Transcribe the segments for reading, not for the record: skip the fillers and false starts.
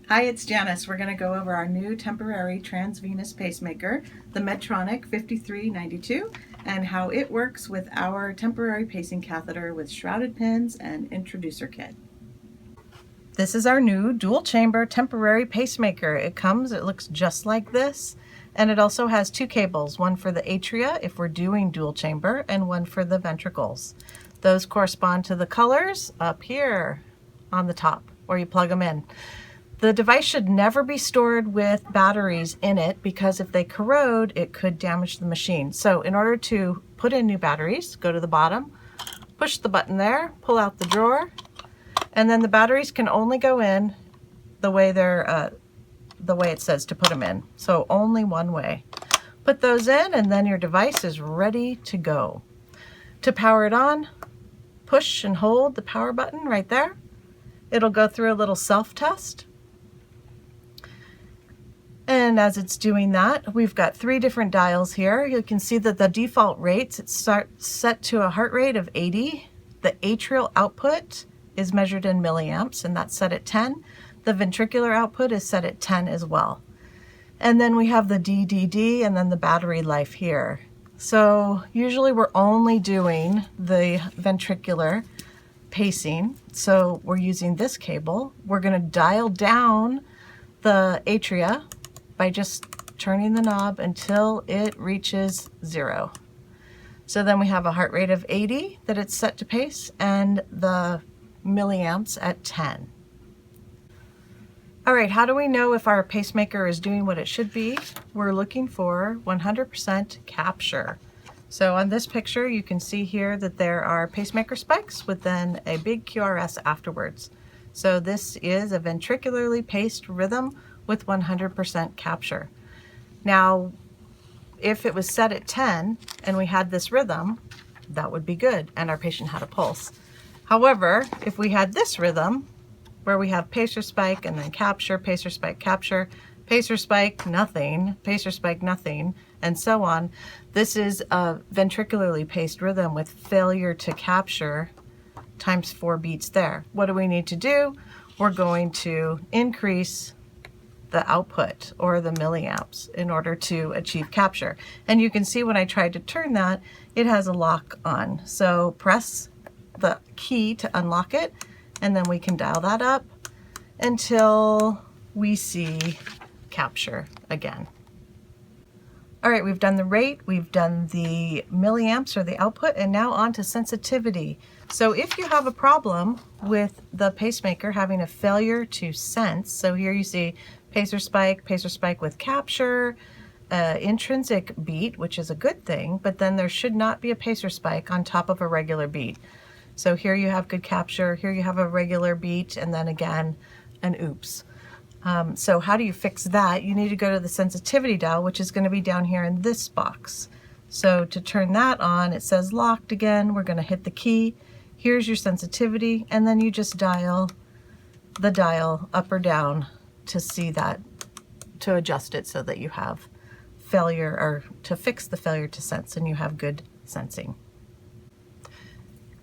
Hi, it's Janice. We're going to go over our new temporary transvenous pacemaker, the Medtronic 5392, and how it works with our temporary pacing catheter with shrouded pins and introducer kit. This is our new dual chamber temporary pacemaker. It looks just like this, and it also has two cables, one for the atria if we're doing dual chamber and one for the ventricles. Those correspond to the colors up here on the top where you plug them in. The device should never be stored with batteries in it because if they corrode, it could damage the machine. So in order to put in new batteries, go to the bottom, push the button there, pull out the drawer, and then the batteries can only go in the way it says to put them in. So only one way. Put those in and then your device is ready to go. To power it on, push and hold the power button right there. It'll go through a little self-test. And as it's doing that, we've got three different dials here. You can see that the default rates, it's set to a heart rate of 80. The atrial output is measured in milliamps, and that's set at 10. The ventricular output is set at 10 as well. And then we have the DDD and then the battery life here. So usually we're only doing the ventricular pacing. So we're using this cable. We're going to dial down the atria by just turning the knob until it reaches 0. So then we have a heart rate of 80 that it's set to pace and the milliamps at 10. All right, how do we know if our pacemaker is doing what it should be? We're looking for 100% capture. So on this picture, you can see here that there are pacemaker spikes with then a big QRS afterwards. So this is a ventricularly paced rhythm with 100% capture. Now, if it was set at 10 and we had this rhythm, that would be good, and our patient had a pulse. However, if we had this rhythm, where we have pacer spike and then capture, pacer spike, capture, pacer spike, nothing, pacer spike, nothing, and so on, this is a ventricularly paced rhythm with failure to capture times 4 beats there. What do we need to do? We're going to increase the output or the milliamps in order to achieve capture. And you can see when I tried to turn that, it has a lock on. So press the key to unlock it, and then we can dial that up until we see capture again. All right, we've done the rate, we've done the milliamps or the output, and now on to sensitivity. So if you have a problem with the pacemaker having a failure to sense, so here you see pacer spike with capture, intrinsic beat, which is a good thing, but then there should not be a pacer spike on top of a regular beat. So here you have good capture, here you have a regular beat, and then again, an oops. So how do you fix that? You need to go to the sensitivity dial, which is going to be down here in this box. So to turn that on, it says locked again. We're going to hit the key. Here's your sensitivity, and then you just dial the dial up or down to see that, to adjust it so that you have failure, or to fix the failure to sense, and you have good sensing.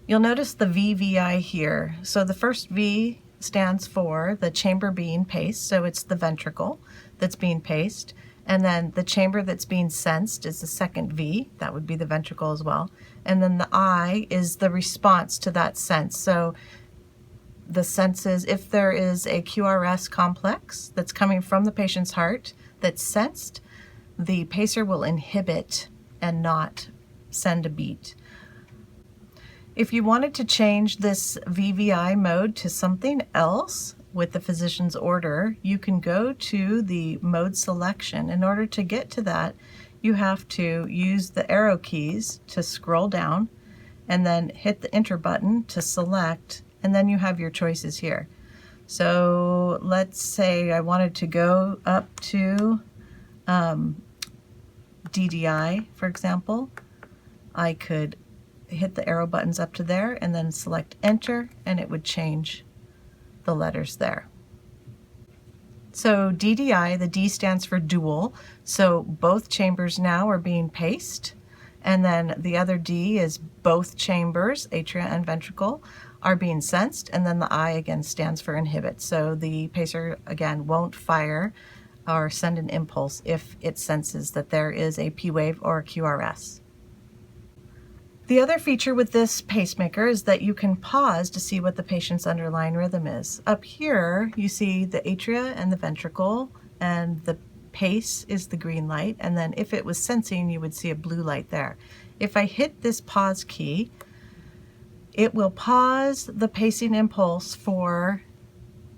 You'll notice the VVI here. So the first V stands for the chamber being paced, so it's the ventricle that's being paced, and then the chamber that's being sensed is the second V, that would be the ventricle as well, and then the I is the response to that sense. So the senses, if there is a QRS complex that's coming from the patient's heart that's sensed, the pacer will inhibit and not send a beat. If you wanted to change this VVI mode to something else with the physician's order, you can go to the mode selection. In order to get to that, you have to use the arrow keys to scroll down and then hit the enter button to select, and then you have your choices here. So let's say I wanted to go up to DDI, for example. I could hit the arrow buttons up to there and then select enter, and it would change the letters there. So DDI, the D stands for dual, so both chambers now are being paced, and then the other D is both chambers, atria and ventricle, are being sensed, and then the I again stands for inhibit. So the pacer again won't fire or send an impulse if it senses that there is a P wave or a QRS. The other feature with this pacemaker is that you can pause to see what the patient's underlying rhythm is. Up here, you see the atria and the ventricle, and the pace is the green light, and then if it was sensing, you would see a blue light there. If I hit this pause key, it will pause the pacing impulse for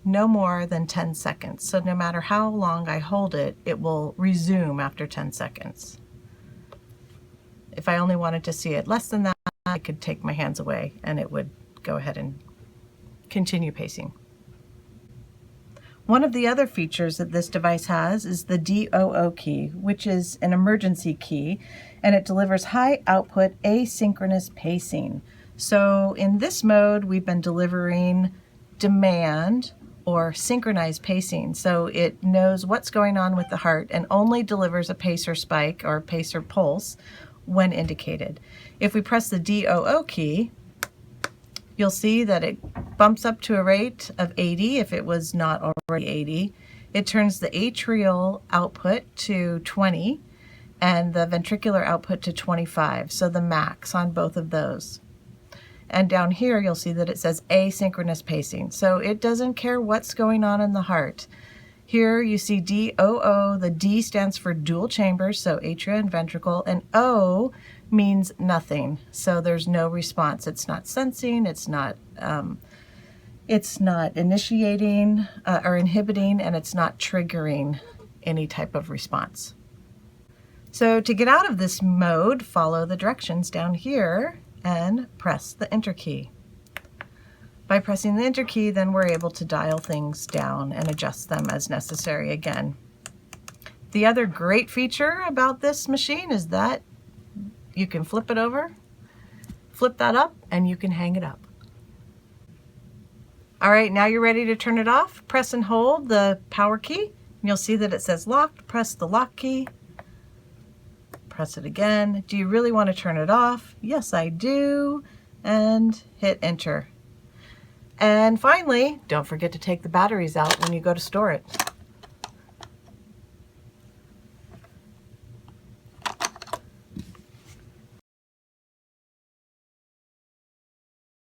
no more than 10 seconds. So no matter how long I hold it, it will resume after 10 seconds. If I only wanted to see it less than that, I could take my hands away and it would go ahead and continue pacing. One of the other features that this device has is the DOO key, which is an emergency key, and it delivers high output asynchronous pacing. So in this mode, we've been delivering demand or synchronized pacing. So it knows what's going on with the heart and only delivers a pacer spike or pacer pulse when indicated. If we press the DOO key, you'll see that it bumps up to a rate of 80 if it was not already 80. It turns the atrial output to 20 and the ventricular output to 25, so the max on both of those. And down here you'll see that it says asynchronous pacing, so it doesn't care what's going on in the heart. Here you see DOO, the D stands for dual chambers, so atria and ventricle, and O means nothing, so there's no response. It's not sensing, it's not initiating or inhibiting, and it's not triggering any type of response. So to get out of this mode, follow the directions down here and press the enter key. By pressing the enter key, then we're able to dial things down and adjust them as necessary again. The other great feature about this machine is that you can flip it over, flip that up, and you can hang it up. All right, now you're ready to turn it off. Press and hold the power key, and you'll see that it says locked. Press the lock key. Press it again. Do you really want to turn it off? Yes, I do. And hit enter. And finally, don't forget to take the batteries out when you go to store it.